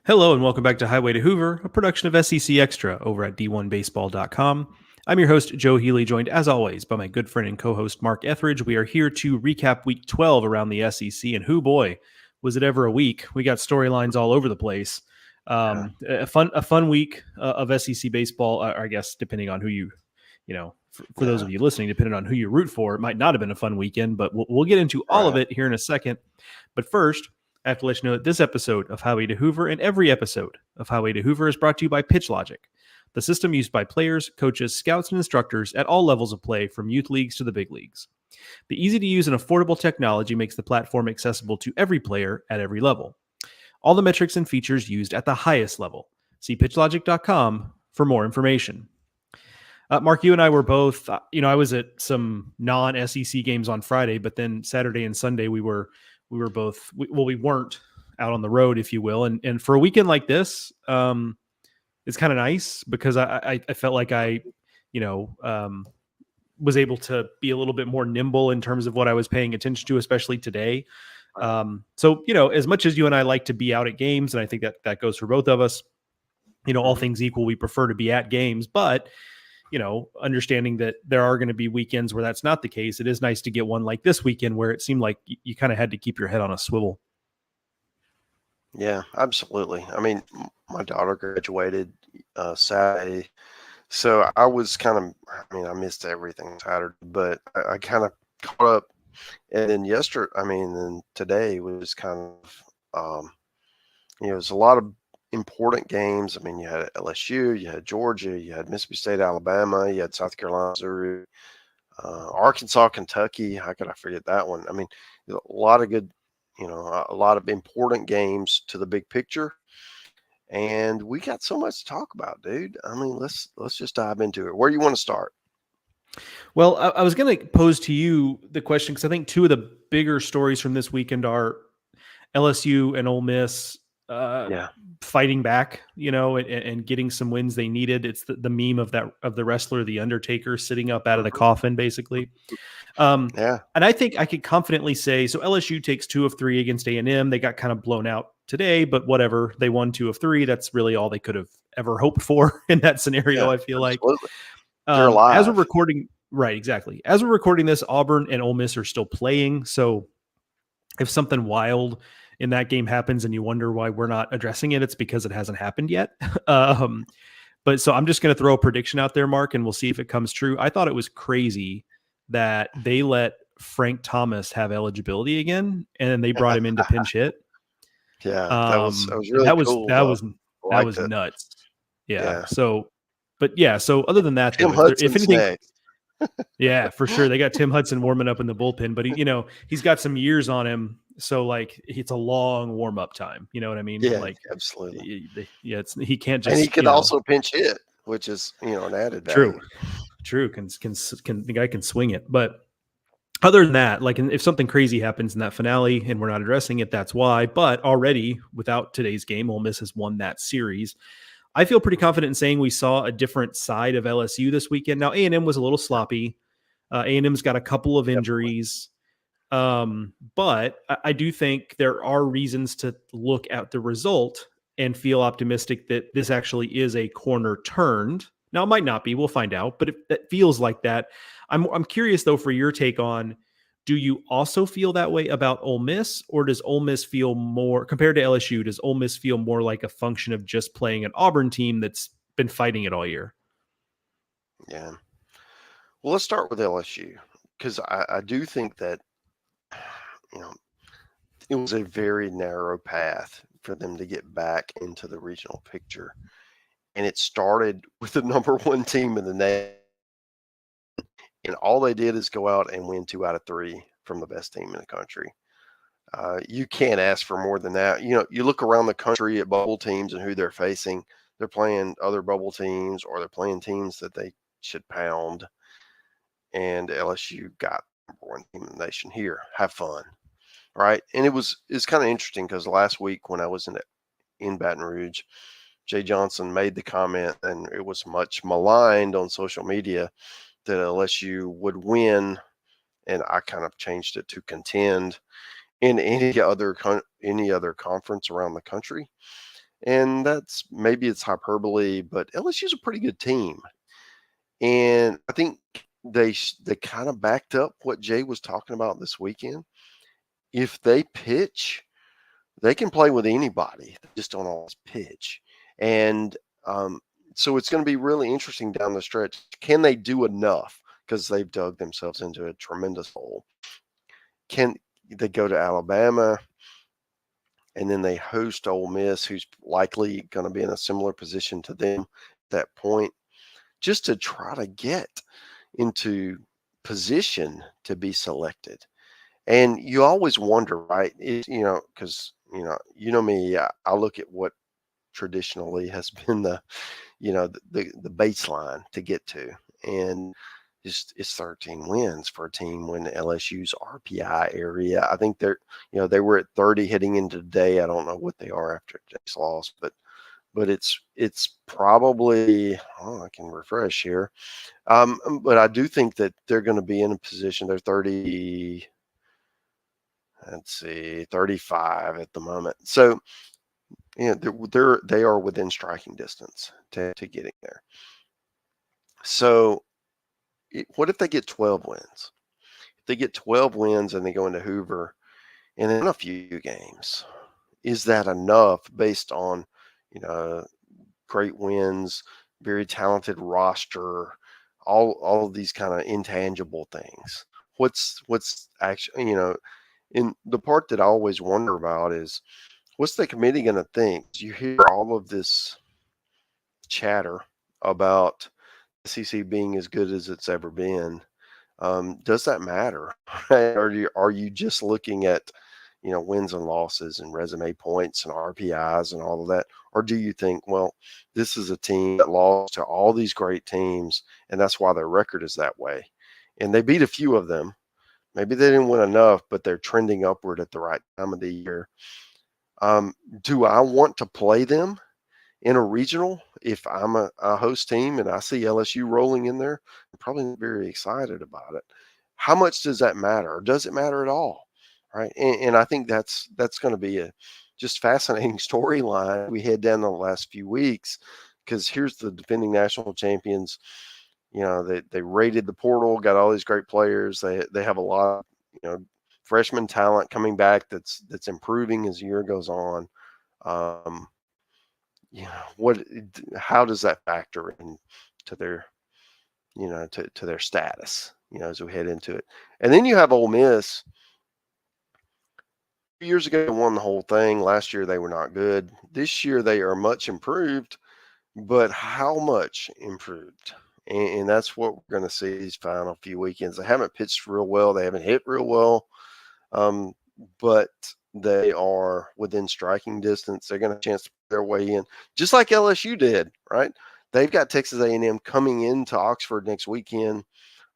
Hello and welcome back to Highway to Hoover, a production of SEC Extra over at D1Baseball.com. I'm your host, Joe Healy, joined as always by my good friend and co-host, Mark Etheridge. We are here to recap Week 12 around the SEC, and who boy, was it ever a week. We got storylines all over the place. A fun week of SEC baseball, I guess, depending on who for those of you listening, depending on who you root for, it might not have been a fun weekend, but we'll get into all of it here in a second. But first, I have to let you know that this episode of Highway to Hoover and every episode of Highway to Hoover is brought to you by PitchLogic, the system used by players, coaches, scouts, and instructors at all levels of play from youth leagues to the big leagues. The easy-to-use and affordable technology makes the platform accessible to every player at every level. All the metrics and features used at the highest level. See pitchlogic.com for more information. Mark, you and I were both, I was at some non-SEC games on Friday, but then Saturday and Sunday we were both, we weren't out on the road, if you will. And for a weekend like this, it's kind of nice because I felt like I was able to be a little bit more nimble in terms of what I was paying attention to, especially today. So, as much as you and I like to be out at games, and I think that goes for both of us, all things equal, we prefer to be at games, but understanding that there are going to be weekends where that's not the case. It is nice to get one like this weekend where it seemed like you kind of had to keep your head on a swivel. Yeah, absolutely. I mean, my daughter graduated Saturday, so I was I missed everything Saturday, but I kind of caught up. And then then today was kind of, it was a lot of important games. I mean, you had LSU, you had Georgia, you had Mississippi State, Alabama, you had South Carolina, Missouri, Arkansas, Kentucky. How could I forget that one? I mean, a lot of good, a lot of important games to the big picture. And we got so much to talk about, dude. I mean, let's just dive into it. Where do you want to start? Well, I was going to pose to you the question because I think two of the bigger stories from this weekend are LSU and Ole Miss fighting back, and getting some wins they needed. It's the meme of the wrestler, the Undertaker, sitting up out of the coffin, basically. And I think I could confidently say, so LSU takes 2 of 3 against A&M. They got kind of blown out today, but whatever. They won 2 of 3. That's really all they could have ever hoped for in that scenario, I feel like. They're alive. As we're recording, right, exactly. As we're recording this, Auburn and Ole Miss are still playing. So if something wild in that game happens and you wonder why we're not addressing it, it's because it hasn't happened yet. But so I'm just going to throw a prediction out there, Mark, and we'll see if it comes true. I thought it was crazy that they let Frank Thomas have eligibility again, and then they brought him in to pinch hit. Yeah, that was really cool. That was nuts. Yeah. So other than that, Tim Hudson's if anything, next. Yeah, for sure. They got Tim Hudson warming up in the bullpen, but he's got some years on him. So like it's a long warm up time. You know what I mean? Yeah, like absolutely. He can't just. And he can also pinch hit, which is an added value. True. Can the guy can swing it, but other than that, like if something crazy happens in that finale and we're not addressing it, that's why. But already without today's game, Ole Miss has won that series. I feel pretty confident in saying we saw a different side of LSU this weekend. Now, A&M was a little sloppy. A&M's got a couple of injuries. But I do think there are reasons to look at the result and feel optimistic that this actually is a corner turned. Now, it might not be. We'll find out. But if that feels like that, I'm curious, though, for your take on, do you also feel that way about Ole Miss, or does Ole Miss feel more, compared to LSU, does Ole Miss feel more like a function of just playing an Auburn team that's been fighting it all year? Yeah. Well, let's start with LSU, because I do think that, it was a very narrow path for them to get back into the regional picture. And it started with the number 1 team in the nation. And all they did is go out and win 2 out of 3 from the best team in the country. You can't ask for more than that. You look around the country at bubble teams and who they're facing. They're playing other bubble teams, or they're playing teams that they should pound. And LSU got number 1 team in the nation here. Have fun, right? And it's kind of interesting because last week when I was in Baton Rouge, Jay Johnson made the comment, and it was much maligned on social media, that LSU would win, and I kind of changed it to contend in any other conference around the country. And maybe it's hyperbole, but LSU's a pretty good team. And I think they kind of backed up what Jay was talking about this weekend. If they pitch, they can play with anybody. They just don't always pitch. And so it's going to be really interesting down the stretch. Can they do enough? Because they've dug themselves into a tremendous hole. Can they go to Alabama and then they host Ole Miss, who's likely going to be in a similar position to them at that point, just to try to get into position to be selected? And you always wonder, right? Because me, I look at what traditionally has been the baseline to get to, and it's 13 wins for a team when LSU's RPI area. I think they were at 30 heading into today. I don't know what they are after today's loss, but it's probably, I can refresh here. But I do think that they're going to be in a position. They're 30. Let's see, 35 at the moment. So, they are within striking distance to getting there. So, what if they get 12 wins? If they get 12 wins and they go into Hoover and in a few games, is that enough based on, great wins, very talented roster, all of these kind of intangible things? What's actually, and the part that I always wonder about is, what's the committee going to think? You hear all of this chatter about SEC being as good as it's ever been. Does that matter? Are you just looking at, wins and losses and resume points and RPIs and all of that? Or do you think, well, this is a team that lost to all these great teams, and that's why their record is that way? And they beat a few of them. Maybe they didn't win enough, but they're trending upward at the right time of the year. Do I want to play them in a regional? If I'm a host team and I see LSU rolling in there, I'm probably not very excited about it. How much does that matter? Or does it matter at all? Right. And I think that's going to be a just fascinating storyline we head down the last few weeks, because here's the defending national champions. They raided the portal, got all these great players. They have a lot of, freshman talent coming back that's improving as the year goes on. How does that factor into their, to their status, as we head into it? And then you have Ole Miss. 2 years ago, they won the whole thing. Last year, they were not good. This year, they are much improved, but how much improved? And that's what we're going to see these final few weekends. They haven't pitched real well. They haven't hit real well. But they are within striking distance. They're going to have a chance to put their way in, just like LSU did, right? They've got Texas A&M coming into Oxford next weekend.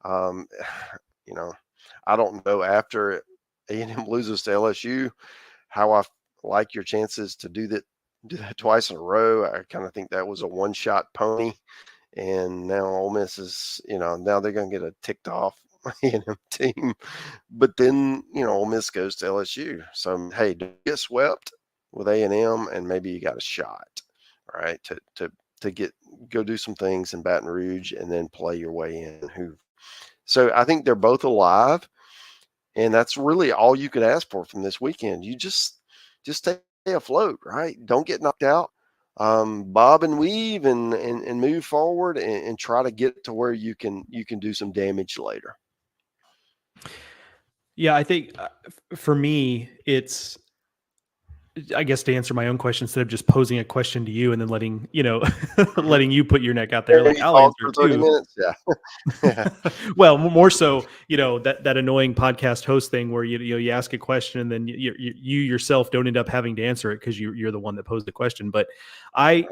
I don't know, after A&M loses to LSU, how I like your chances to do that twice in a row. I kind of think that was a one-shot pony. And now Ole Miss is, now they're going to get a ticked off A&M team. But then, Ole Miss goes to LSU. So, hey, do you get swept with A&M, and maybe you got a shot, right, to go do some things in Baton Rouge and then play your way in Hoover. So I think they're both alive, and that's really all you could ask for from this weekend. You just stay afloat, right? Don't get knocked out. Bob and weave and move forward and try to get to where you can do some damage later. Yeah, I think for me, it's, I guess, to answer my own question instead of just posing a question to you and then letting you put your neck out there. Like, I'll answer for 30 too. minutes. Yeah. Well, more so, that annoying podcast host thing where you ask a question and then you yourself don't end up having to answer it because you're the one that posed the question. But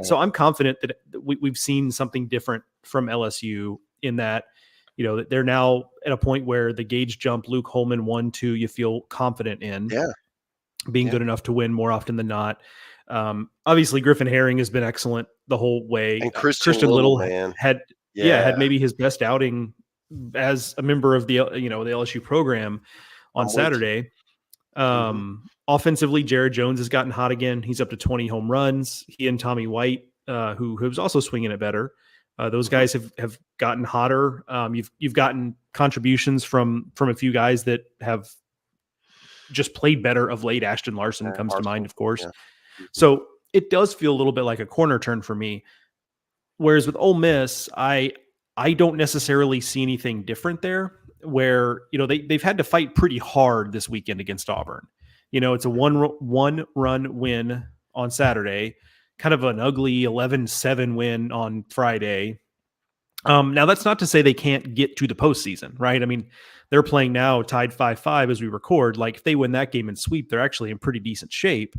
so I'm confident that we've seen something different from LSU in that, that they're now at a point where the gauge jump Luke Holman 1-2 you feel confident in. Yeah. Being good enough to win more often than not. Obviously, Griffin Herring has been excellent the whole way. And Christian Little, man, had maybe his best outing as a member of the the LSU program on Saturday. Offensively, Jared Jones has gotten hot again. He's up to 20 home runs. He and Tommy White, who's also swinging it better. Those guys have gotten hotter. You've gotten contributions from a few guys that have just played better of late. Ashton Larson comes to mind, of course. Yeah. So it does feel a little bit like a corner turn for me. Whereas with Ole Miss, I don't necessarily see anything different there. Where they've had to fight pretty hard this weekend against Auburn. It's a one run win on Saturday, kind of an ugly 11-7 win on Friday. Now that's not to say they can't get to the postseason, right? I mean, they're playing now tied 5-5 as we record. Like if they win that game and sweep, they're actually in pretty decent shape,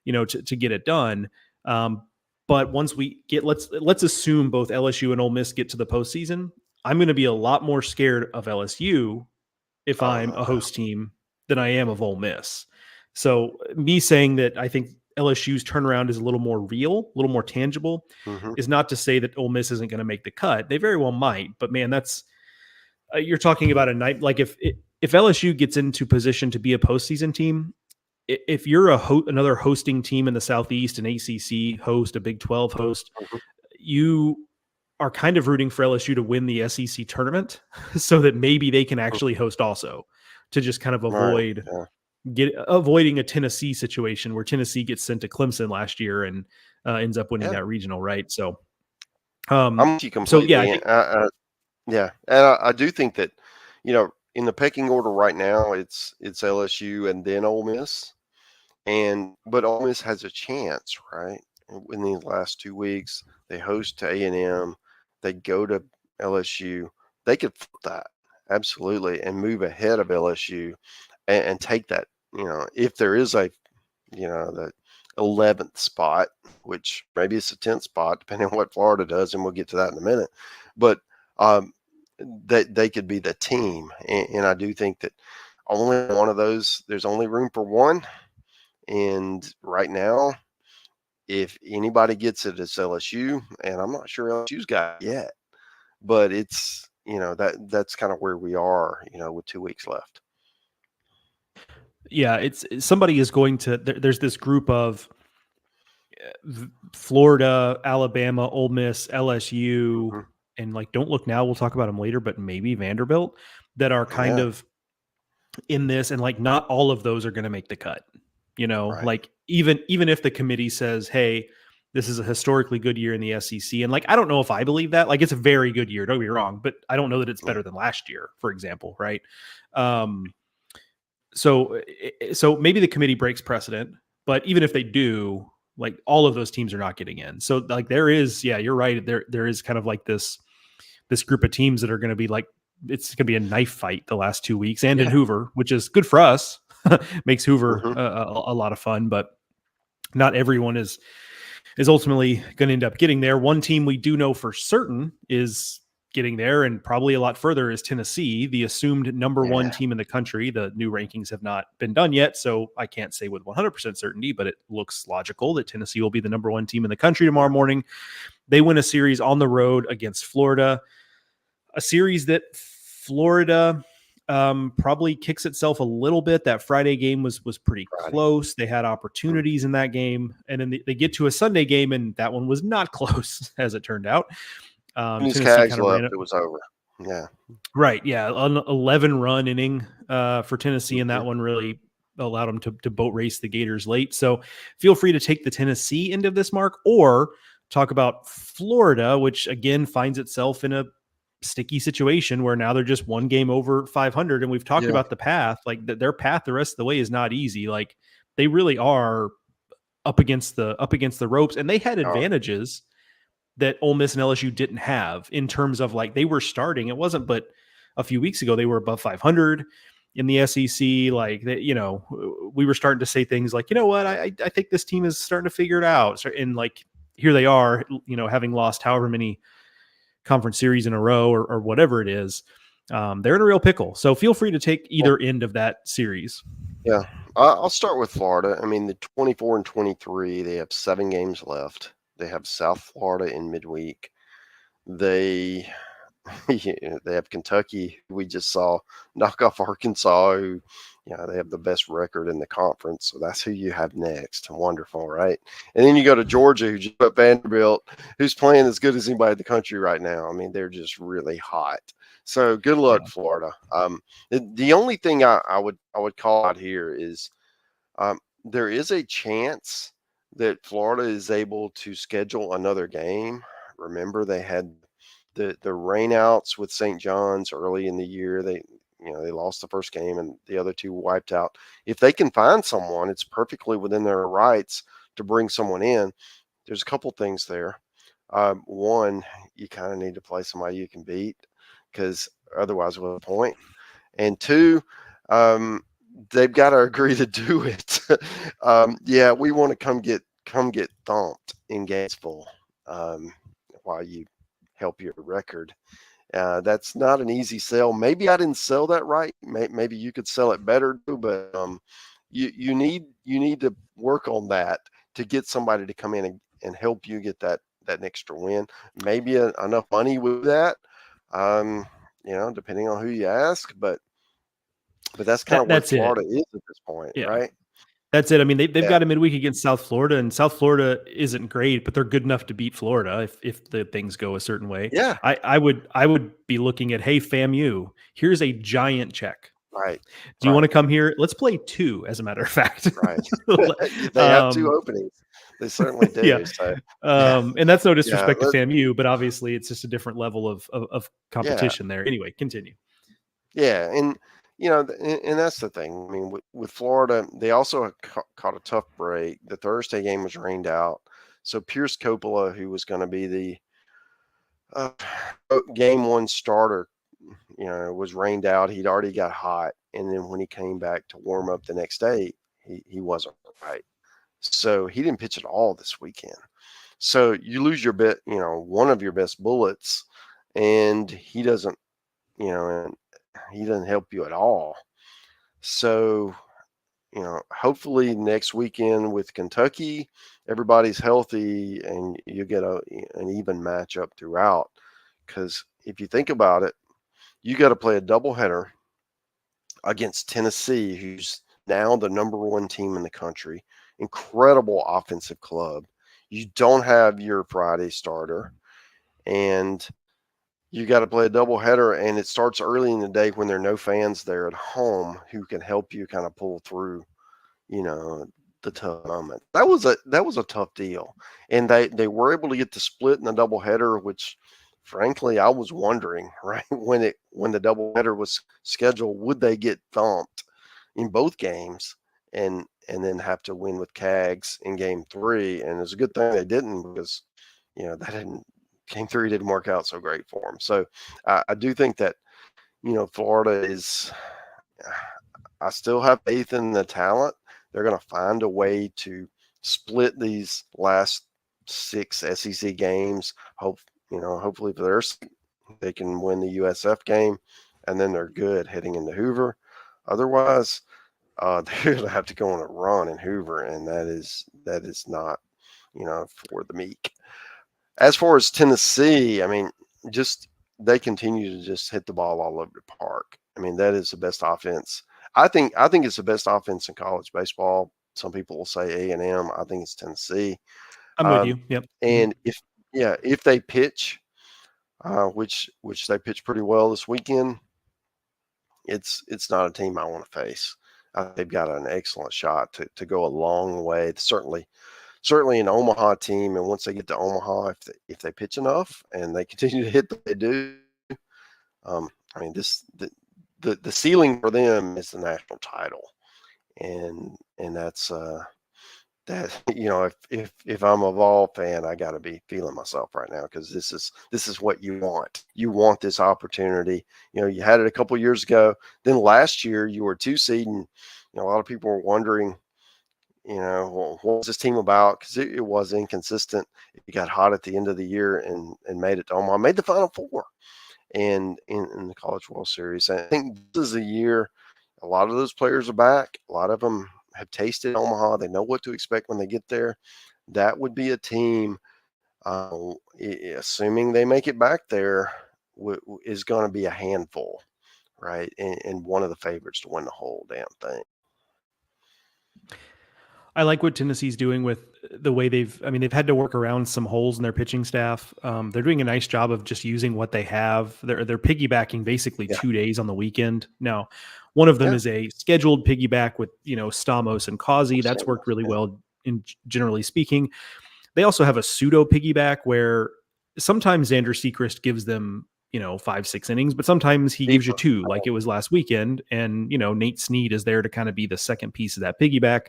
to get it done. But once we get, let's assume both LSU and Ole Miss get to the postseason. I'm going to be a lot more scared of LSU if I'm a host team than I am of Ole Miss. So me saying that I think LSU's turnaround is a little more real, a little more tangible, is not to say that Ole Miss isn't going to make the cut. They very well might, but man, that's you're talking about a night like if LSU gets into position to be a postseason team, if you're another hosting team in the Southeast, an ACC host, a Big 12 host, you are kind of rooting for LSU to win the SEC tournament so that maybe they can actually host also, to just kind of avoiding a Tennessee situation where Tennessee gets sent to Clemson last year and ends up winning that regional, right? So, I'm with you completely. And I do think that, in the pecking order right now, it's LSU and then Ole Miss, but Ole Miss has a chance, right? In these last 2 weeks, they host to A&M, they go to LSU, they could flip that absolutely and move ahead of LSU and take that. If there is the 11th spot, which maybe it's a 10th spot, depending on what Florida does, and we'll get to that in a minute. But that they could be the team, and I do think that only one of those. There's only room for one, and right now, if anybody gets it, it's LSU, and I'm not sure LSU's got it yet, but it's that's kind of where we are, with 2 weeks left. Yeah, it's somebody is going to. There's this group of Florida, Alabama, Ole Miss, LSU, and don't look now. We'll talk about them later, but maybe Vanderbilt that are kind of in this, and not all of those are going to make the cut. Right. Even if the committee says, "Hey, this is a historically good year in the SEC," and I don't know if I believe that. It's a very good year. Don't get me wrong, but I don't know that it's better than last year, for example, right? So maybe the committee breaks precedent, but even if they do, all of those teams are not getting in. So there is, you're right. There is kind of this group of teams that are going to be it's going to be a knife fight the last 2 weeks and in Hoover, which is good for us. Makes Hoover a lot of fun, but not everyone is ultimately going to end up getting there. One team we do know for certain is getting there, and probably a lot further, is Tennessee, the assumed number one team in the country. The new rankings have not been done yet, so I can't say with 100% certainty, but it looks logical that Tennessee will be the number one team in the country tomorrow morning. They win a series on the road against Florida, a series that Florida probably kicks itself a little bit. That Friday game was pretty close. They had opportunities in that game, and then they get to a Sunday game, and that one was not close, as it turned out. Tennessee kind of ran it was over. Yeah. Right. Yeah. An 11-run inning for Tennessee, and that one really allowed them to boat race the Gators late. So feel free to take the Tennessee end of this, Mark, or talk about Florida, which again finds itself in a sticky situation where now they're just one game over 500. And we've talked about the path, their path the rest of the way is not easy. They really are up against the ropes, and they had advantages that Ole Miss and LSU didn't have in terms of they were starting. It wasn't, but a few weeks ago they were above 500 in the SEC. We were starting to say things like, I think this team is starting to figure it out. And here they are, having lost however many conference series in a row or whatever it is. They're in a real pickle. So feel free to take either end of that series. Yeah. I'll start with Florida. I mean, the 24 and 23, they have 7 games left. They have South Florida in midweek. They They have Kentucky, who we just saw knock off Arkansas, who, they have the best record in the conference. So that's who you have next. Wonderful, right? And then you go to Georgia, who just put Vanderbilt, who's playing as good as anybody in the country right now. I mean, they're just really hot. So good luck, Yeah. Florida. The only thing I would call out here is there is a chance that Florida is able to schedule another game. Remember, they had the rainouts with St. John's early in the year. They lost the first game and the other two wiped out. If they can find someone, it's perfectly within their rights to bring someone in. There's a couple things there. One, you kind of need to play somebody you can beat, because otherwise, what's the point? And two, they've got to agree to do it. Yeah, we want to come get thumped in Gainesville while you help your record. That's not an easy sell. Maybe I didn't sell that right. Maybe you could sell it better too, but you need to work on that to get somebody to come in and help you get that extra win. Maybe enough money with that, depending on who you ask, but that's kind of where That's it. Florida is at this point, Yeah. right? That's it. I mean, they've Yeah. got a midweek against South Florida, and South Florida isn't great, but they're good enough to beat Florida if the things go a certain way. Yeah. I would be looking at, hey, FAMU, here's a giant check. Right. Do you want to come here? Let's play 2, as a matter of fact. Right. They have 2 openings. They certainly do. Yeah. So, and that's no disrespect to let's- FAMU, but obviously it's just a different level of competition there. Anyway, continue. Yeah, and and that's the thing. I mean, with Florida, they also caught a tough break. The Thursday game was rained out, so Pierce Coppola, who was going to be the game 1 starter, was rained out. He'd already got hot, and then when he came back to warm up the next day, he wasn't right. So he didn't pitch at all this weekend. So you lose your one of your best bullets, and he doesn't, and he doesn't help you at all. So, hopefully next weekend with Kentucky, everybody's healthy and you get an even matchup throughout. Because if you think about it, you got to play a doubleheader against Tennessee, who's now the number 1 team in the country. Incredible offensive club. You don't have your Friday starter, and you got to play a doubleheader, and it starts early in the day when there are no fans there at home who can help you kind of pull through, the tough moment. That was a tough deal, and they were able to get the split in the doubleheader, which, frankly, I was wondering, right, when the doubleheader was scheduled, would they get thumped in both games and then have to win with Cags in game 3? And it's a good thing they didn't, because game 3 didn't work out so great for them. So I do think that Florida is. I still have faith in the talent. They're going to find a way to split these last 6 SEC games. Hopefully for their sake, they can win the USF game, and then they're good heading into Hoover. Otherwise, they're going to have to go on a run in Hoover, and that is not, for the meek. As far as Tennessee, I mean, they continue to just hit the ball all over the park. I mean, that is the best offense. I think it's the best offense in college baseball. Some people will say A&M. I think it's Tennessee. I'm with you. Yep. And if they pitch, which they pitched pretty well this weekend, it's not a team I want to face. They've got an excellent shot to go a long way. Certainly an Omaha team, and once they get to Omaha, if they pitch enough and they continue to hit the way they do, I mean, the ceiling for them is the national title, and that's that if I'm a Vol fan, I got to be feeling myself right now, because this is what you want. You want this opportunity. You had it a couple years ago. Then last year you were 2 seed, and a lot of people were wondering, what was this team about? Because it was inconsistent. It got hot at the end of the year and made it to Omaha, made the Final Four, and in the College World Series. And I think this is a year a lot of those players are back. A lot of them have tasted Omaha. They know what to expect when they get there. That would be a team, assuming they make it back there, is going to be a handful, right? And one of the favorites to win the whole damn thing. I like what Tennessee's doing with the way they've had to work around some holes in their pitching staff. They're doing a nice job of just using what they have. They're piggybacking basically Yeah. 2 days on the weekend. Now, one of them is a scheduled piggyback with, Stamos and Causey. That's worked really well in generally speaking. They also have a pseudo piggyback where sometimes Xander Sechrist gives them, 5-6 innings, but sometimes he gives you 2, like it was last weekend. And, Nate Snead is there to kind of be the second piece of that piggyback.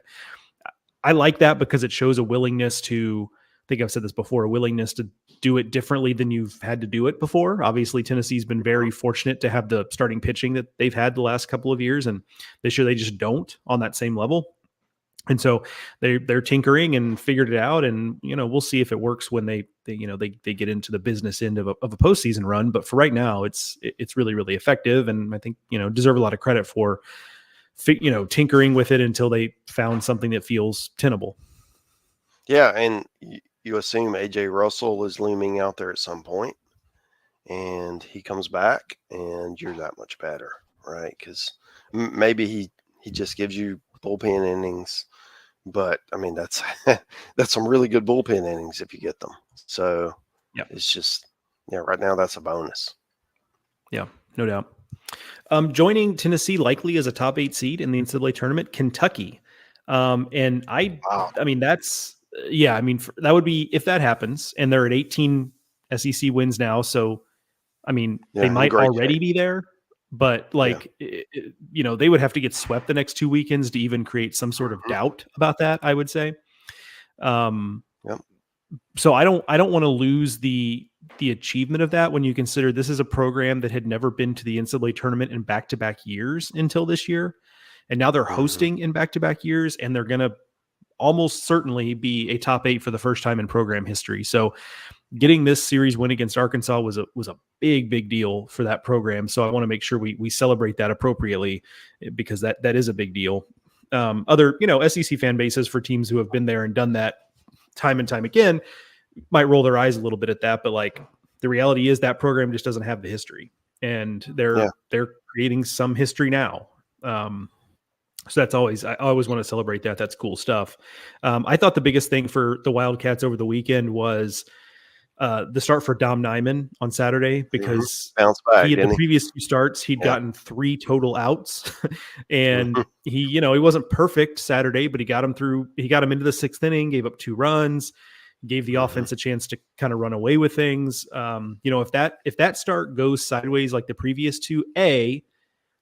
I like that because it shows a willingness to, I think I've said this before, a willingness to do it differently than you've had to do it before. Obviously, Tennessee's been very fortunate to have the starting pitching that they've had the last couple of years, and this year they just don't on that same level. And so they're tinkering and figured it out, and we'll see if it works when they get into the business end of a postseason run. But for right now, it's really, really effective, and I think deserve a lot of credit for tinkering with it until they found something that feels tenable. Yeah, and you assume AJ Russell is looming out there at some point, and he comes back, and you're that much better, right? Because maybe he just gives you bullpen innings, but I mean that's some really good bullpen innings if you get them. So it's just right now that's a bonus. Yeah, no doubt. Joining Tennessee likely as a top 8 seed in the NCAA tournament, Kentucky. And I mean, that's, that would be, if that happens, and they're at 18 SEC wins now. So, I mean, they might already be there, but they would have to get swept the next 2 weekends to even create some sort of doubt about that, I would say. So I don't want to lose the achievement of that when you consider this is a program that had never been to the NCAA tournament in back-to-back years until this year. And now they're hosting in back-to-back years, and they're going to almost certainly be a top 8 for the first time in program history. So getting this series win against Arkansas was a big deal for that program. So I want to make sure we celebrate that appropriately, because that is a big deal. Other, SEC fan bases for teams who have been there and done that time and time again might roll their eyes a little bit at that, but like the reality is that program just doesn't have the history, and they're creating some history now. So that's I always want to celebrate that. That's cool stuff. I thought the biggest thing for the Wildcats over the weekend was the start for Dom Nyman on Saturday, because back, the previous 2 starts, he'd gotten 3 total outs, and he wasn't perfect Saturday, but he got him into the 6th inning, gave up 2 runs, gave the offense a chance to kind of run away with things. If that start goes sideways like the previous 2, A,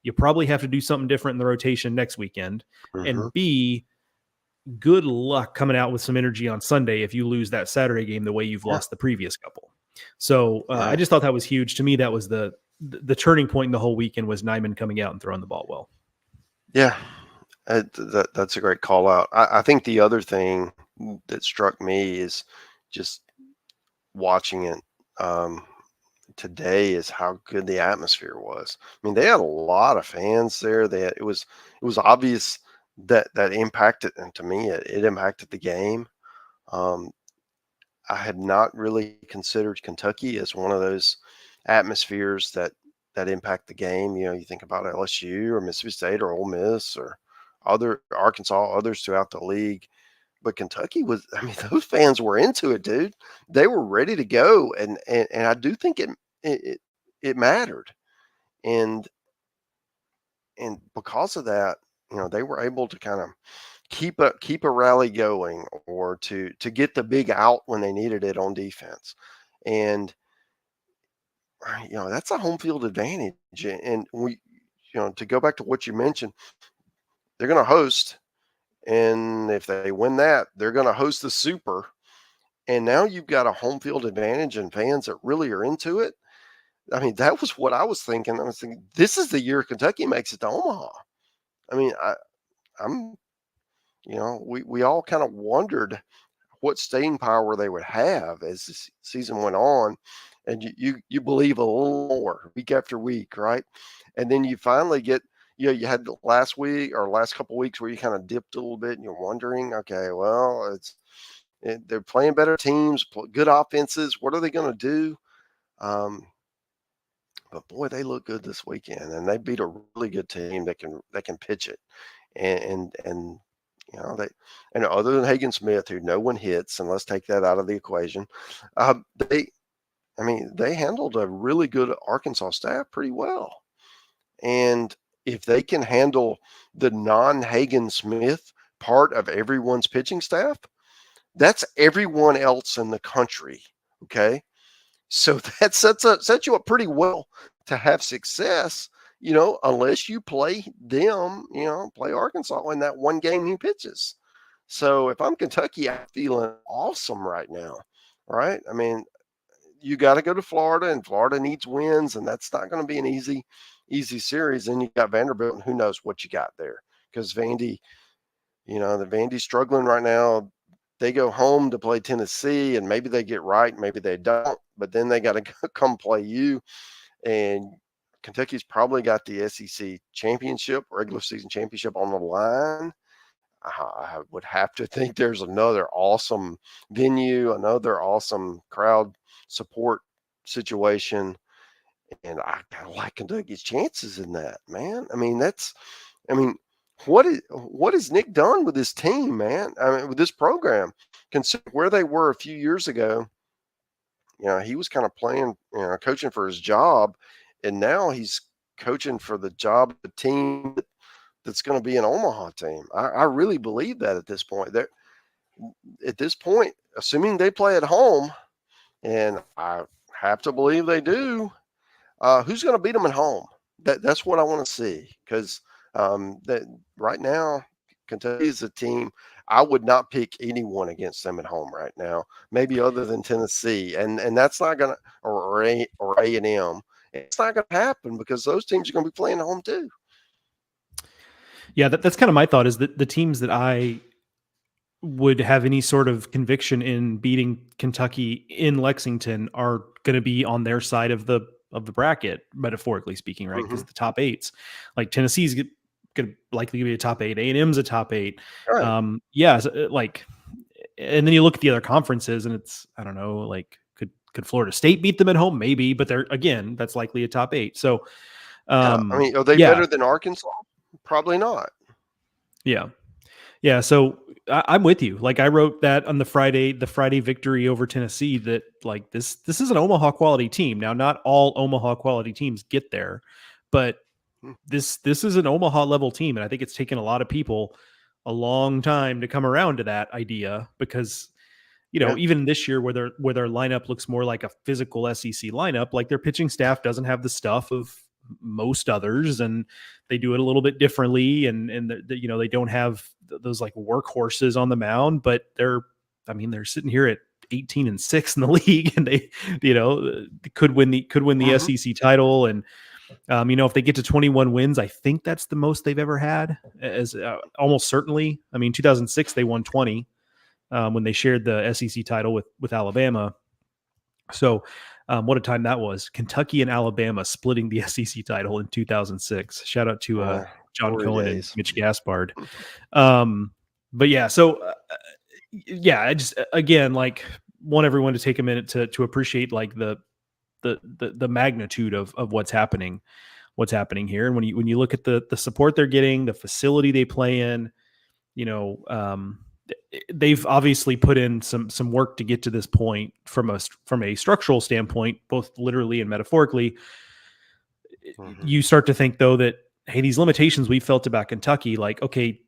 you probably have to do something different in the rotation next weekend, and B, good luck coming out with some energy on Sunday if you lose that Saturday game the way you've lost the previous couple. So I just thought that was huge. To me, that was the turning point in the whole weekend, was Nyman coming out and throwing the ball well. Yeah, that's a great call out. I think the other thing that struck me is just watching it today is how good the atmosphere was. I mean, they had a lot of fans there. It was obvious that impacted, and to me, it impacted the game. I had not really considered Kentucky as one of those atmospheres that impact the game. You think about LSU or Mississippi State or Ole Miss or Arkansas, others throughout the league. But Kentucky was, I mean, those fans were into it, dude. They were ready to go. And I do think it mattered. And because of that, they were able to kind of keep a rally going, or to get the big out when they needed it on defense. And that's a home field advantage. And we, to go back to what you mentioned, they're going to host, and if they win that, they're going to host the Super. And now you've got a home field advantage and fans that really are into it. I mean, that was what I was thinking. I was thinking, this is the year Kentucky makes it to Omaha. I mean, we all kind of wondered what staying power they would have as the season went on. And you believe a little more week after week, right? And then you finally get, you had the last couple of weeks where you kind of dipped a little bit, and you're wondering, okay, well, they're playing better teams, good offenses. What are they going to do? But boy, they look good this weekend, and they beat a really good team that can pitch it, and they, and other than Hagen Smith, who no one hits, and let's take that out of the equation, they, I mean, they handled a really good Arkansas staff pretty well, and if they can handle the non-Hagen Smith part of everyone's pitching staff, that's everyone else in the country. Okay. So that sets you up pretty well to have success, unless you play them, play Arkansas in that one game he pitches. So if I'm Kentucky, I'm feeling awesome right now. Right. I mean, you got to go to Florida, and Florida needs wins, and that's not going to be an easy series. And you got Vanderbilt, and who knows what you got there, because Vandy, the Vandy's struggling right now. They go home to play Tennessee, and maybe they get right, maybe they don't, but then they got to come play you. And Kentucky's probably got the SEC championship, regular season championship on the line. I would have to think there's another awesome venue, another awesome crowd support situation. And I kind of like Kentucky's chances in that, man. What has Nick done with this team, man? With this program, consider where they were a few years ago. He was kind of playing, coaching for his job, and now he's coaching for the job of the team that's going to be an Omaha team. I really believe that at this point. At this point, assuming they play at home, and I have to believe they do, who's going to beat them at home? That's what I want to see, because that right now, Kentucky is a team. I would not pick anyone against them at home right now, maybe other than Tennessee, and that's not gonna, or A&M. It's not gonna happen, because those teams are gonna be playing at home too. Yeah, that's kind of my thought, is that the teams that I would have any sort of conviction in beating Kentucky in Lexington are going to be on their side of the bracket, metaphorically speaking, right? Because the top eights, like Tennessee's going to likely be a top 8, A&M's a top 8. Right. And then you look at the other conferences, and it's, I don't know, like could Florida State beat them at home? Maybe, but that's likely a top 8. So, are they better than Arkansas? Probably not. Yeah. Yeah. So I'm with you. Like, I wrote that on the Friday victory over Tennessee, that like this is an Omaha quality team. Now, not all Omaha quality teams get there, but this is an Omaha level team. And I think it's taken a lot of people a long time to come around to that idea, because, even this year where their lineup looks more like a physical SEC lineup, like their pitching staff doesn't have the stuff of most others, and they do it a little bit differently, and they don't have those like workhorses on the mound, but they're sitting here at 18-6 in the league, and they could win the SEC title. And if they get to 21 wins, I think that's the most they've ever had, as almost certainly. 2006 they won 20 when they shared the SEC title with Alabama. So what a time that was. Kentucky and Alabama splitting the SEC title in 2006. Shout out to John Cohen days. And Mitch Gaspard. But yeah, so I just, again, like, want everyone to take a minute to appreciate like the magnitude of what's happening here. And when you look at the support they're getting, the facility they play in, they've obviously put in some work to get to this point from a structural standpoint, both literally and metaphorically. You start to think, though, that, hey, these limitations we felt about Kentucky, like, okay,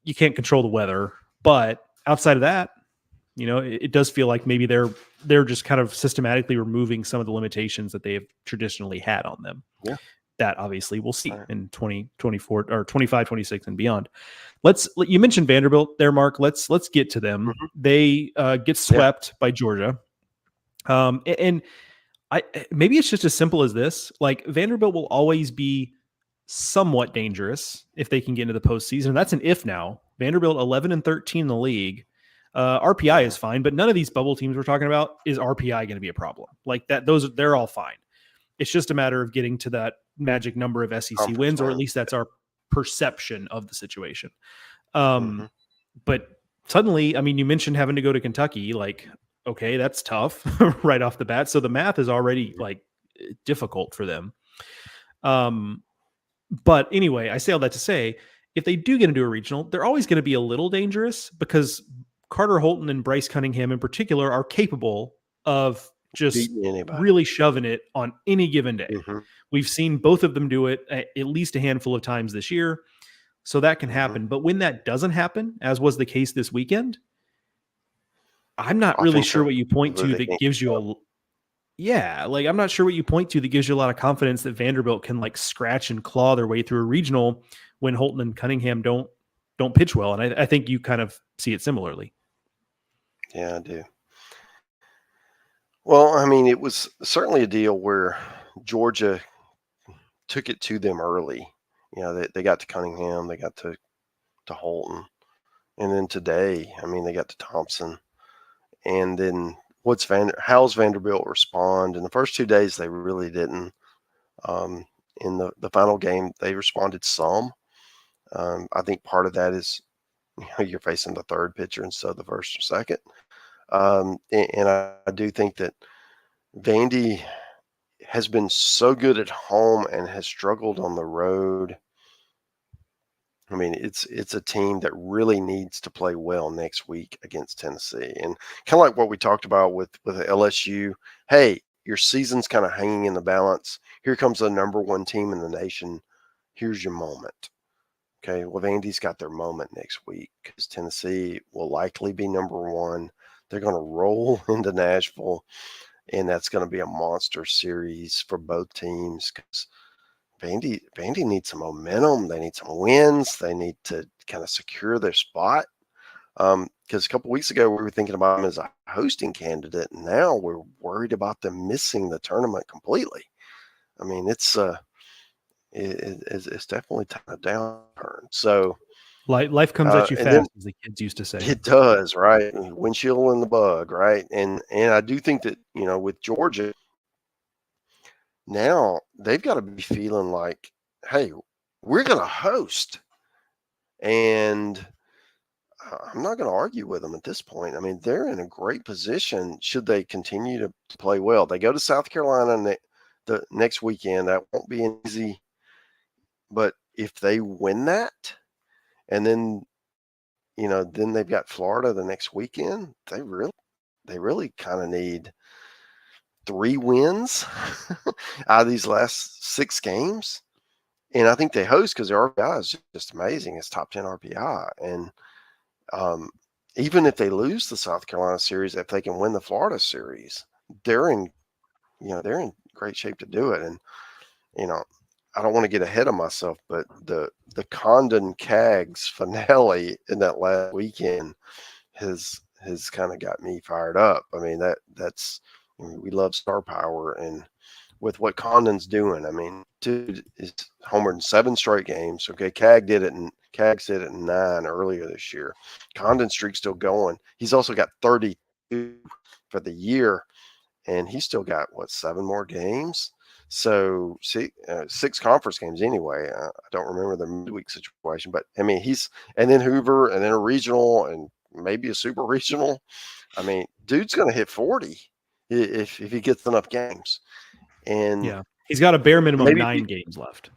you can't control the weather, but outside of that, it does feel like maybe they're just kind of systematically removing some of the limitations that they have traditionally had on them. Yeah. That obviously we'll see in 2024 or 25, 26 and beyond. You mentioned Vanderbilt there, Mark. Let's get to them. They get swept by Georgia. And maybe it's just as simple as this. Like, Vanderbilt will always be somewhat dangerous if they can get into the postseason. That's an if now. Vanderbilt 11-13 in the league. RPI is fine, but none of these bubble teams we're talking about is RPI going to be a problem. Like that, they're all fine. It's just a matter of getting to that magic number of SEC wins, or at least that's our perception of the situation. But suddenly, you mentioned having to go to Kentucky. Like, okay, that's tough right off the bat. So the math is already like difficult for them. But anyway, I say all that to say, if they do get into a regional, they're always going to be a little dangerous because Carter Holton and Bryce Cunningham in particular are capable of just Beating anybody. really shoving it on any given day. Mm-hmm. We've seen both of them do it at least a handful of times this year. So that can happen. But when that doesn't happen, as was the case this weekend, I'm not really sure what you point to that gives you I'm not sure what you point to that gives you a lot of confidence that Vanderbilt can like scratch and claw their way through a regional when Holton and Cunningham don't pitch well. And I think you kind of see it similarly. Yeah, I do. Well, I mean, it was certainly a deal where Georgia took it to them early. They got to Cunningham, they got to Holton, and then today, I mean, they got to Thompson, and then how's Vanderbilt respond? In the first 2 days, they really didn't. In the final game, they responded some. I think part of that is you're facing the third pitcher instead of the first or second. And I do think that Vandy has been so good at home and has struggled on the road. I mean, it's a team that really needs to play well next week against Tennessee. And kind of like what we talked about with LSU, hey, your season's kind of hanging in the balance. Here comes the number one team in the nation. Here's your moment. Okay, well, Vandy's got their moment next week because Tennessee will likely be number one. They're going to roll into Nashville, and that's going to be a monster series for both teams because Vandy needs some momentum. They need some wins. They need to kind of secure their spot. Because a couple weeks ago, we were thinking about them as a hosting candidate, and now we're worried about them missing the tournament completely. I mean, it's definitely time to downturn. So life comes at you fast, as the kids used to say. It does, right? Windshield and the bug, right? And I do think that, with Georgia, now they've got to be feeling like, hey, we're going to host. And I'm not going to argue with them at this point. I mean, they're in a great position should they continue to play well. They go to South Carolina the next weekend. That won't be easy. But if they win that, and then then they've got Florida the next weekend, they really kind of need 3 wins out of these last 6 games. And I think they host because their RPI is just amazing. It's top 10 RPI. And even if they lose the South Carolina series, if they can win the Florida series, they're in great shape to do it. And, I don't want to get ahead of myself, but the Condon Cags finale in that last weekend has kind of got me fired up. I mean, we love star power, and with what Condon's doing, I mean, dude is homered in 7 straight games. Okay, Cags did it in 9 earlier this year. Condon's streak's still going. He's also got 32 for the year, and he's still got 7 more games. So 6 conference games anyway. I don't remember the midweek situation, but I mean, and then Hoover, and then a regional, and maybe a super regional. I mean, dude's going to hit 40 if he gets enough games. And yeah, he's got a bare minimum 9 games left.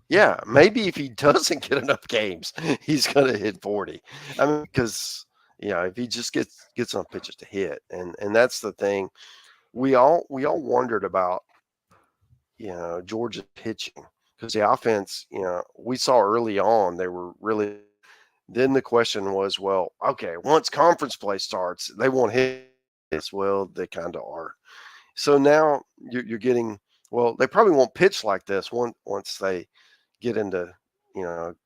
Yeah, maybe if he doesn't get enough games, he's going to hit 40. I mean, because if he just gets enough pitches to hit, and that's the thing. We all wondered about Georgia's pitching, because the offense, we saw early on they were really. Then the question was, well, okay, once conference play starts, they won't hit this. Well, they kind of are. So now you're getting, well, they probably won't pitch like this once they get into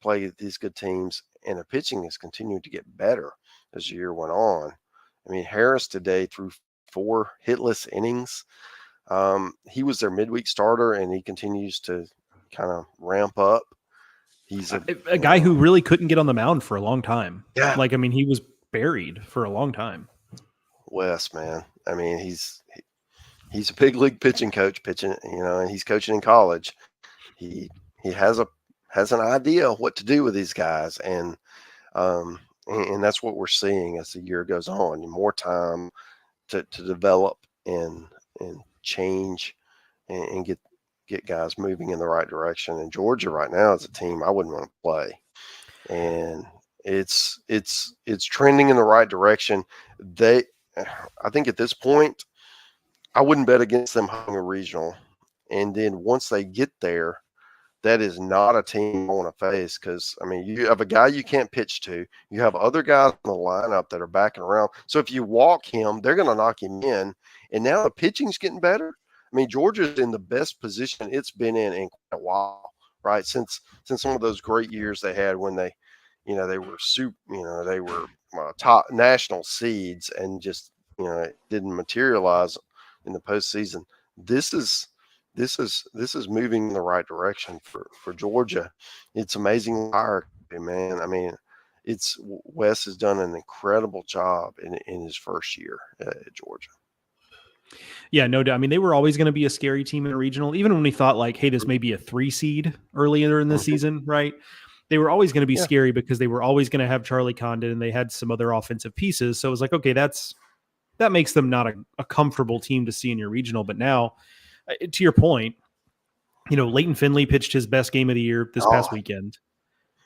play these good teams, and the pitching has continued to get better as the year went on. I mean, Harris today threw 4 hitless innings. He was their midweek starter, and he continues to kind of ramp up. He's a guy who really couldn't get on the mound for a long time. Yeah. Like, I mean, he was buried for a long time. Wes, man. I mean, he's a big league pitching coach, and he's coaching in college. He has an idea of what to do with these guys, and that's what we're seeing as the year goes on. More time to develop and change and get guys moving in the right direction. And Georgia right now is a team I wouldn't want to play, and it's trending in the right direction. I think at this point, I wouldn't bet against them having a regional. And then once they get there, that is not a team I want to face because, I mean, you have a guy you can't pitch to. You have other guys in the lineup that are backing around. So if you walk him, they're going to knock him in. And now the pitching's getting better. I mean, Georgia's in the best position it's been in quite a while, right? Since some of those great years they had when they were top national seeds and just, it didn't materialize in the postseason. This is moving in the right direction for Georgia. It's amazing hire, man. I mean, Wes has done an incredible job in his first year at Georgia. Yeah, no doubt. I mean, they were always going to be a scary team in a regional, even when we thought like, hey, this may be a 3 seed earlier in the season, right? They were always going to be scary because they were always going to have Charlie Condon and they had some other offensive pieces. So it was like, okay, that makes them not a comfortable team to see in your regional. But now, to your point, Leighton Finley pitched his best game of the year this past weekend.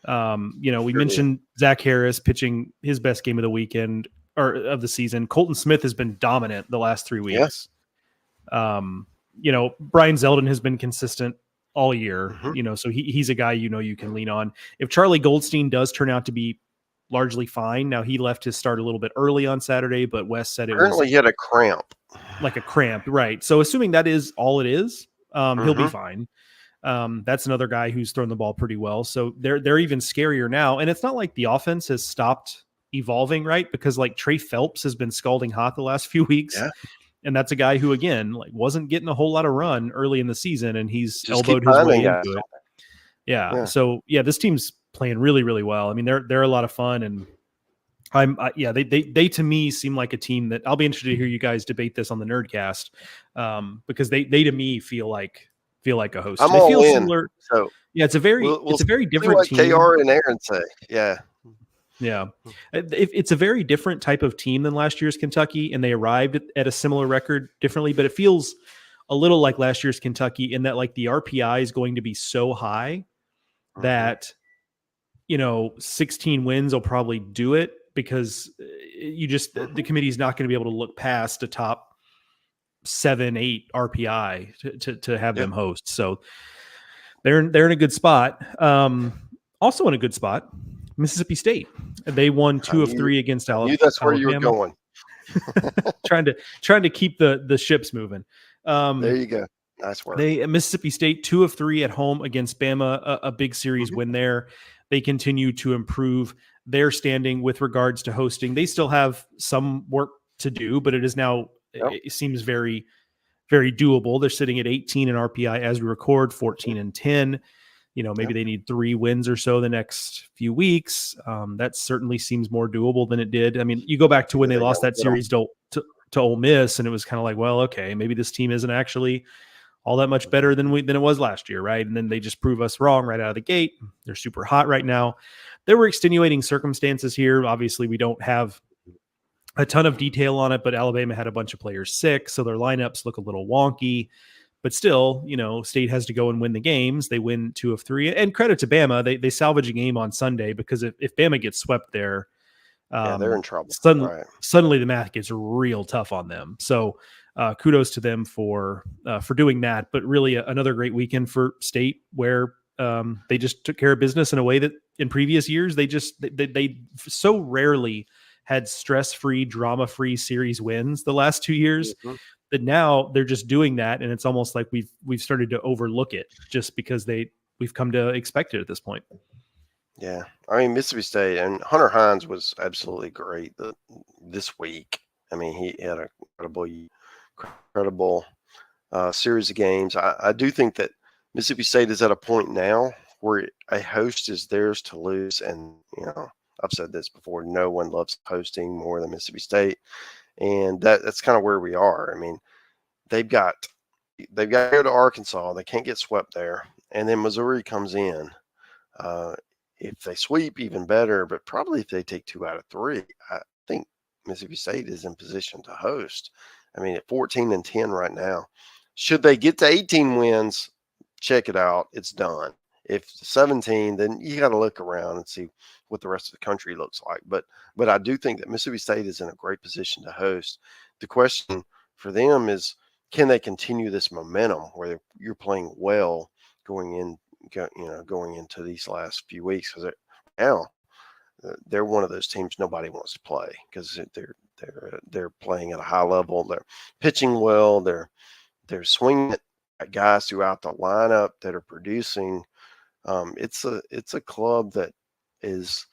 We mentioned Zach Harris pitching his best game of the weekend or of the season. Colton Smith has been dominant the last 3 weeks. Brian Zeldin has been consistent all year, so he's a guy, you can lean on. If Charlie Goldstein does turn out to be largely fine, now he left his start a little bit early on Saturday, but Wes said apparently he had a cramp. Like a cramp, right? So assuming that is all it is, he'll be fine. That's another guy who's thrown the ball pretty well. So they're even scarier now. And it's not like the offense has stopped evolving, right? Because like Trey Phelps has been scalding hot the last few weeks. Yeah. And that's a guy who, again, like wasn't getting a whole lot of run early in the season, and he's just elbowed his way into it. Yeah. So this team's playing really, really well. I mean, they're a lot of fun, and they to me seem like a team that I'll be interested to hear you guys debate this on the Nerdcast, because they to me feel like a host. I'm they all feel in. Similar. So it's a very different what team. KR and Aaron say. Yeah. Yeah. It's a very different type of team than last year's Kentucky, and they arrived at a similar record differently, but it feels a little like last year's Kentucky in that like the RPI is going to be so high that 16 wins will probably do it, because the committee is not going to be able to look past a top 7-8 RPI to have them host. So they're in a good spot. Also in a good spot, Mississippi State. They won 2 of 3 against Alabama. That's where you were going. trying to keep the ships moving. There you go. Nice work. Mississippi State 2 of 3 at home against Bama, a big series win there. They continue to improve their standing with regards to hosting. They still have some work to do, but it is now, it seems very, very doable. They're sitting at 18 in RPI as we record, 14 and 10. Maybe they need 3 wins or so the next few weeks. That certainly seems more doable than it did. I mean, you go back to when they lost that series to Ole Miss, and it was kind of like, well, okay, maybe this team isn't actually all that much better than it was last year, right? And then they just prove us wrong right out of the gate. They're super hot right now. There were extenuating circumstances here. Obviously, we don't have a ton of detail on it, but Alabama had a bunch of players sick, so their lineups look a little wonky. But still, State has to go and win the games. They win 2 of 3. And credit to Bama, they salvage a game on Sunday, because if Bama gets swept there, they're in trouble. Suddenly the math gets real tough on them. So kudos to them for doing that. But really another great weekend for State, where they just took care of business in a way that in previous years they so rarely had stress-free, drama-free series wins the last 2 years. That now they're just doing that, and it's almost like we've started to overlook it just because we've come to expect it at this point. Yeah, I mean, Mississippi State and Hunter Hines was absolutely great this week. I mean, he had a incredible series of games. I do think that Mississippi State is at a point now where a host is theirs to lose, and I've said this before: no one loves hosting more than Mississippi State. And that's kind of where we are. I mean, they've got to go to Arkansas. They can't get swept there. And then Missouri comes in. If they sweep, even better. But probably if they take 2 out of 3, I think Mississippi State is in position to host. I mean, at 14 and 10 right now, Should they get to 18 wins, check it out. It's done. If 17, then you got to look around and see what the rest of the country looks like. But I do think that Mississippi State is in a great position to host. The question for them is, can they continue this momentum where you're playing well going into these last few weeks? Because now they're one of those teams nobody wants to play because they're playing at a high level. They're pitching well. They're swinging at guys throughout the lineup that are producing. It's a club that is,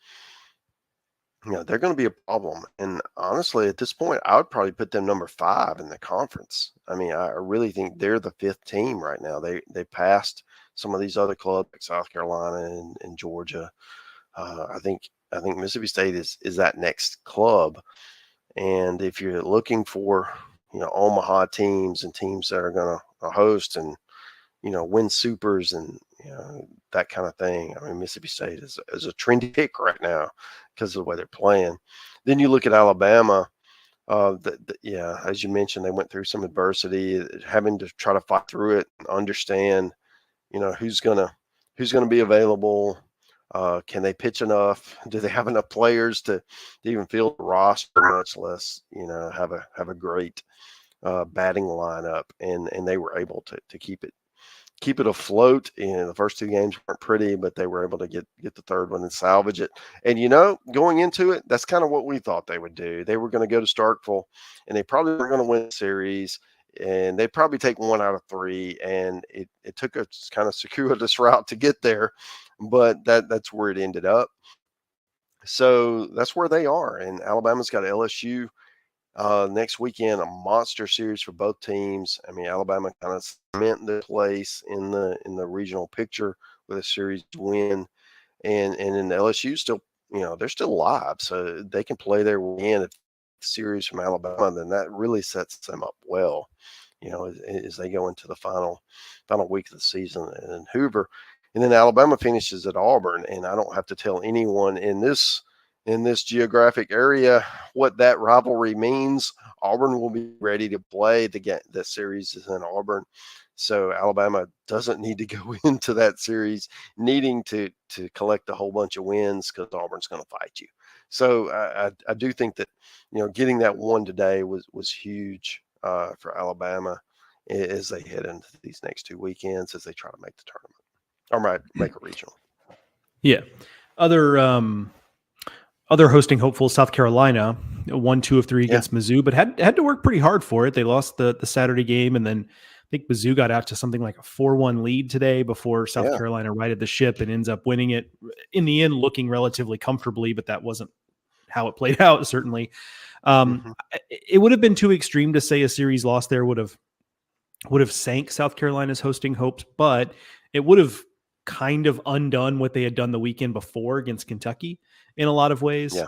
they're going to be a problem. And honestly, at this point, I would probably put them number 5 in the conference. I mean, I really think they're the 5th team right now. They passed some of these other clubs like South Carolina and Georgia. I think Mississippi State is that next club. And if you're looking for, Omaha teams and teams that are going to host and, win supers and, that kind of thing. I mean, Mississippi State is a trendy pick right now because of the way they're playing. Then you look at Alabama. As you mentioned, they went through some adversity, having to try to fight through it and understand, who's gonna be available. Can they pitch enough? Do they have enough players to even field the roster, much less, have a great batting lineup? And they were able to keep it afloat. The first 2 games weren't pretty, but they were able to get the third one and salvage it. And, going into it, that's kind of what we thought they would do. They were going to go to Starkville, and they probably were going to win the series, and they'd probably take 1 out of 3. And it took a kind of circuitous route to get there, but that's where it ended up. So that's where they are. And Alabama's got LSU next weekend, a monster series for both teams. I mean, Alabama kind of cemented their place in the regional picture with a series win, and then LSU still, they're still alive, so they can play their way in a series from Alabama. Then that really sets them up well, as they go into the final week of the season in Hoover. And then Alabama finishes at Auburn, and I don't have to tell anyone in this geographic area what that rivalry means. Auburn will be ready to play. The series is in Auburn, so Alabama doesn't need to go into that series needing to collect a whole bunch of wins because Auburn's going to fight you. So I do think that getting that one today was huge for Alabama as they head into these next 2 weekends as they try to make the tournament or might make a regional. Yeah, other hosting hopeful, South Carolina, won 2 of 3 against Mizzou, but had to work pretty hard for it. They lost the Saturday game, and then I think Mizzou got out to something like a 4-1 lead today before South Carolina righted the ship and ends up winning it in the end, looking relatively comfortably, but that wasn't how it played out, certainly. It would have been too extreme to say a series loss there would have sank South Carolina's hosting hopes, but it would have kind of undone what they had done the weekend before against Kentucky in a lot of ways. Yeah.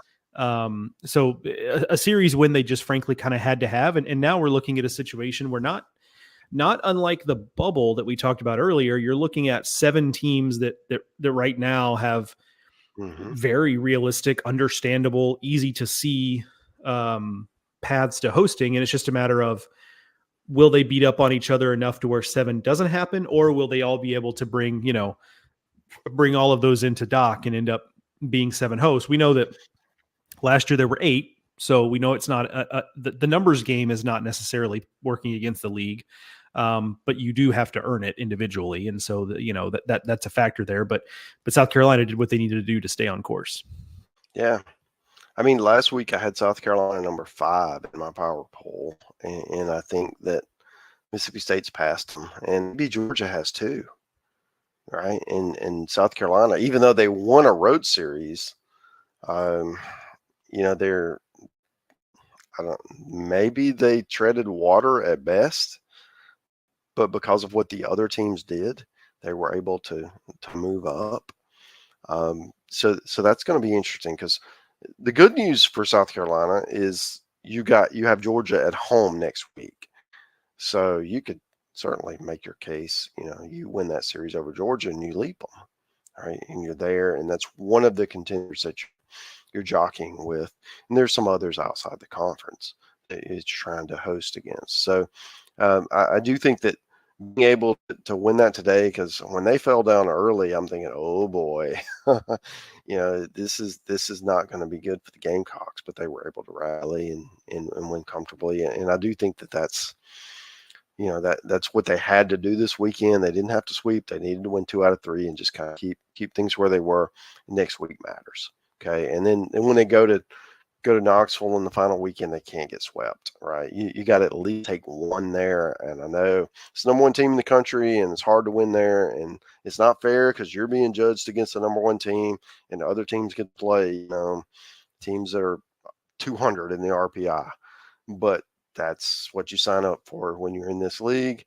So a series win they just frankly kind of had to have. And now we're looking at a situation where not unlike the bubble that we talked about earlier, you're looking at 7 teams that right now have very realistic, understandable, easy to see paths to hosting. And it's just a matter of, will they beat up on each other enough to where 7 doesn't happen, or will they all be able to bring all of those into dock and end up being 7 hosts? We know that last year there were 8, so we know it's not the numbers game is not necessarily working against the league, but you do have to earn it individually, and so that's a factor there. But South Carolina did what they needed to do to stay on course. Yeah. I mean, last week I had South Carolina number 5 in my power poll, and I think that Mississippi State's passed them, and maybe Georgia has too, right? And South Carolina, even though they won a road series, maybe they treaded water at best, but because of what the other teams did, they were able to move up. So that's going to be interesting because the good news for South Carolina is you have Georgia at home next week. So you could certainly make your case, you win that series over Georgia and you leap them, right? And you're there, and that's one of the contenders that you're jockeying with. And there's some others outside the conference is trying to host against. So I do think that being able to win that today, because when they fell down early, I'm thinking, oh boy, this is not going to be good for the Gamecocks. But they were able to rally and win comfortably, and I do think that's that's what they had to do this weekend. They didn't have to sweep. They needed to win 2 out of 3 and just kind of keep things where they were. Next week matters. Okay, and then when they go to Knoxville in the final weekend, they can't get swept, right? You got to at least take one there. And I know it's the number 1 team in the country, and it's hard to win there. And it's not fair because you're being judged against the number 1 team, and the other teams can play, teams that are 200 in the RPI. But that's what you sign up for when you're in this league.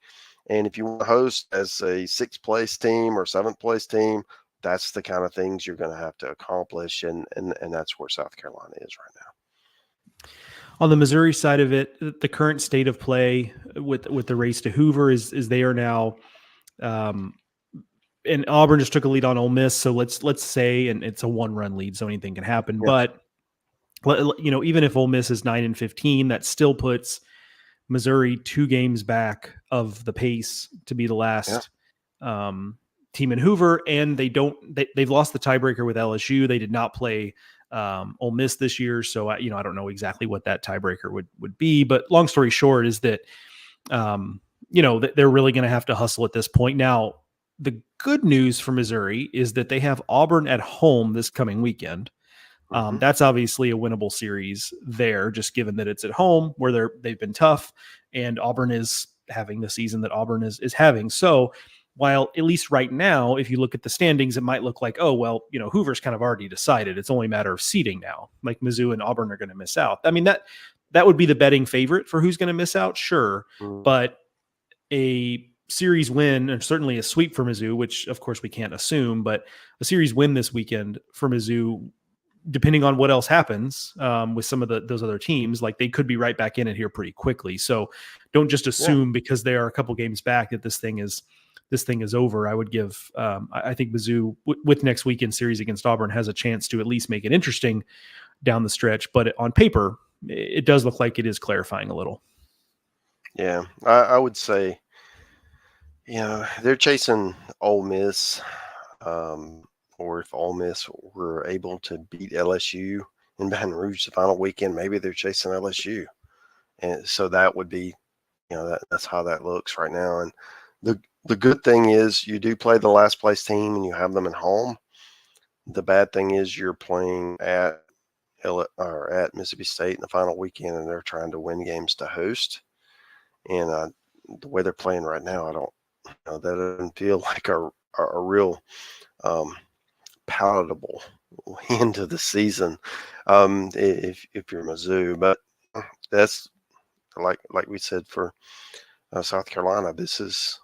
And if you want to host as a 6th place team or 7th place team, that's the kind of things you're going to have to accomplish. And that's where South Carolina is right now. On the Missouri side of it, the current state of play with the race to Hoover is they are now, and Auburn just took a lead on Ole Miss. So let's say, and it's a 1-run lead, so anything can happen. Yeah. But even if Ole Miss is 9-15, that still puts Missouri 2 games back of the pace to be the last team in Hoover, and they've lost the tiebreaker with LSU. They did not play Ole Miss this year, so I don't know exactly what that tiebreaker would be. But long story short is that they're really going to have to hustle at this point. Now, the good news for Missouri is that they have Auburn at home this coming weekend. That's obviously a winnable series there, just given that it's at home where they've been tough, and Auburn is having the season that Auburn is having. So while at least right now, if you look at the standings, it might look like, oh, well, Hoover's kind of already decided. It's only a matter of seeding now. Like Mizzou and Auburn are going to miss out. I mean, that would be the betting favorite for who's going to miss out, sure. But a series win, and certainly a sweep for Mizzou, which of course we can't assume, but a series win this weekend for Mizzou, depending on what else happens with some of those other teams, like they could be right back in it here pretty quickly. So don't just assume because they are a couple games back that this thing is over. I would give, I think Mizzou with next weekend series against Auburn has a chance to at least make it interesting down the stretch. But on paper, it does look like it is clarifying a little. Yeah, I would say, they're chasing Ole Miss, or if Ole Miss were able to beat LSU in Baton Rouge the final weekend, maybe they're chasing LSU. And so that would be, that's how that looks right now. And the good thing is you do play the last place team and you have them at home. The bad thing is you're playing at Mississippi State in the final weekend, and they're trying to win games to host. And the way they're playing right now, that doesn't feel like a real palatable end of the season if you're Mizzou. But that's like we said for South Carolina, this is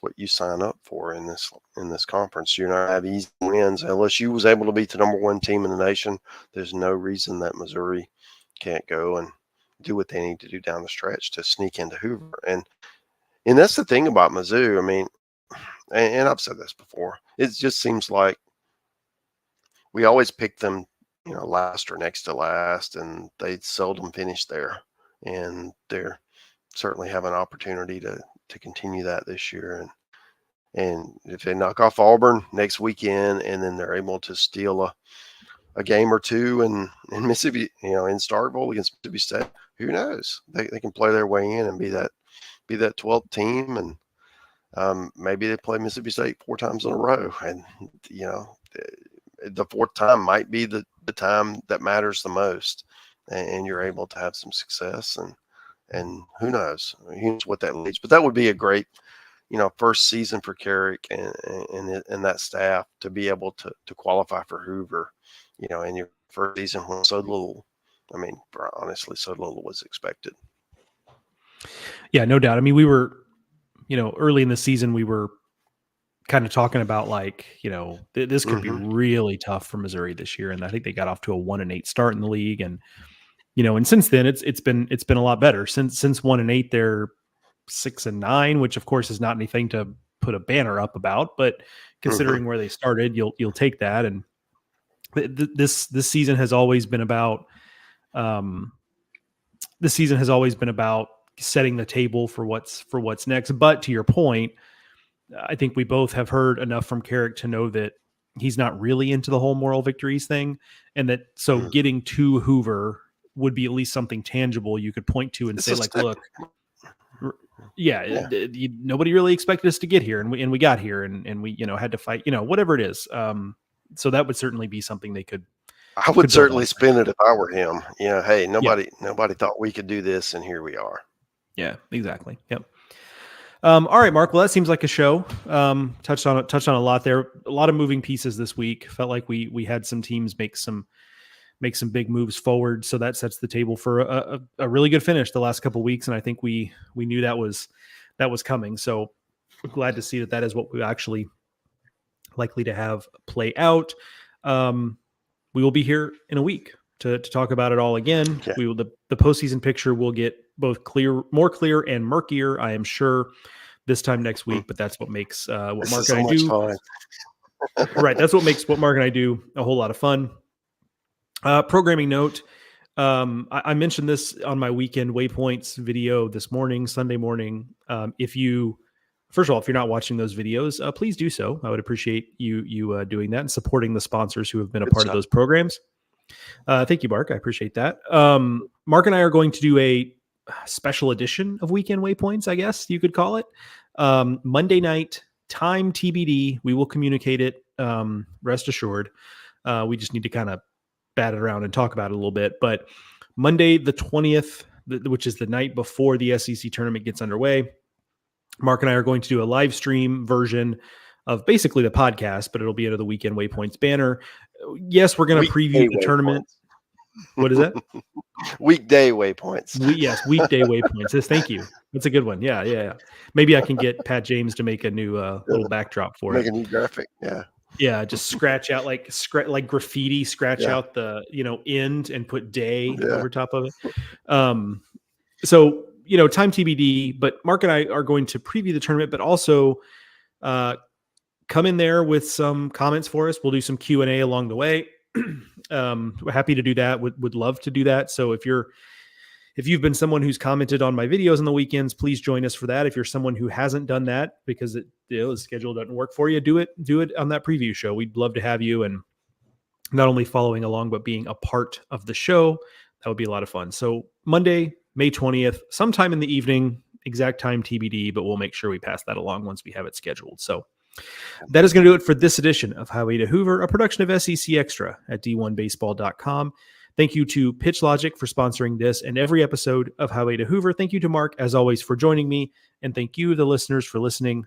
what you sign up for in this conference. You're not have easy wins. LSU was able to beat the number 1 team in the nation. There's no reason that Missouri can't go and do what they need to do down the stretch to sneak into Hoover. And that's the thing about Mizzou. I mean, and I've said this before, it just seems like we always pick them, last or next to last, and they seldom finish there. And they're certainly have an opportunity to continue that this year. And if they knock off Auburn next weekend, and then they're able to steal a game or two in Mississippi, in Starkville against Mississippi State, who knows? They can play their way in and be that 12th team, and maybe they play Mississippi State 4 times in a row, and the 4th time might be the time that matters the most, and you're able to have some success, and who knows what that leads. But that would be a great, first season for Carrick and that staff to be able to qualify for Hoover, in your first season when so little, honestly, so little was expected. Yeah, no doubt. I mean, we were, early in the season, we were kind of talking about this could be really tough for Missouri this year. And I think they got off to a 1-8 start in the league. And, and since then it's been a lot better. Since 1-8, they're 6-9, which of course is not anything to put a banner up about, but considering where they started, you'll take that. And this season has always been about, the season has always been about setting the table for what's next. But to your point, I think we both have heard enough from Carrick to know that he's not really into the whole moral victories thing, and that so getting to Hoover would be at least something tangible you could point to and It's say, a like, step. look, nobody really expected us to get here, and we got here, and we had to fight, whatever it is. So that would certainly be something they could. I would certainly spin it if I were him. Hey, nobody thought we could do this, and here we are. Yeah, exactly. Yep. All right, Mark. Well, that seems like a show. Touched on a lot there. A lot of moving pieces this week. Felt like we had some teams make some big moves forward. So that sets the table for a really good finish the last couple of weeks. And I think we knew that was coming. So we're glad to see that is what we're actually likely to have play out. We will be here in a week to talk about it all again. Yeah. The postseason picture will get both more clear and murkier, I am sure, this time next week. But that's what makes what Mark and I do. Fun. Right. That's what makes what Mark and I do a whole lot of fun. Programming note. I mentioned this on my weekend waypoints video this morning, Sunday morning. First of all, if you're not watching those videos, please do so. I would appreciate you doing that and supporting the sponsors who have been a part of those programs. Thank you, Mark. I appreciate that. Mark and I are going to do a special edition of Weekend Waypoints, I guess you could call it. Monday night, time TBD. We will communicate it, rest assured. We just need to kind of bat it around and talk about it a little bit. But Monday the 20th, which is the night before the SEC tournament gets underway, Mark and I are going to do a live stream version of basically the podcast, but it'll be under the Weekend Waypoints banner. Yes, we're going to preview the tournament. What is that? Weekday waypoints. Weekday waypoints. Yes, thank you. That's a good one. Yeah. Maybe I can get Pat James to make a new little backdrop for it. Make a new graphic. Yeah. Yeah, just scratch out like graffiti, out the end and put day over top of it. So time TBD, but Mark and I are going to preview the tournament, but also come in there with some comments for us. We'll do some Q&A along the way. We're happy to do that. Would love to do that. So if you've been someone who's commented on my videos on the weekends, please join us for that. If you're someone who hasn't done that because the schedule doesn't work for you, do it on that preview show. We'd love to have you, and not only following along, but being a part of the show. That would be a lot of fun. So Monday, May 20th, sometime in the evening, exact time TBD, but we'll make sure we pass that along once we have it scheduled. So that is going to do it for this edition of Highway to Hoover, a production of SEC Extra at d1baseball.com. Thank you to Pitch Logic for sponsoring this and every episode of Highway to Hoover. Thank you to Mark, as always, for joining me. And thank you, the listeners, for listening.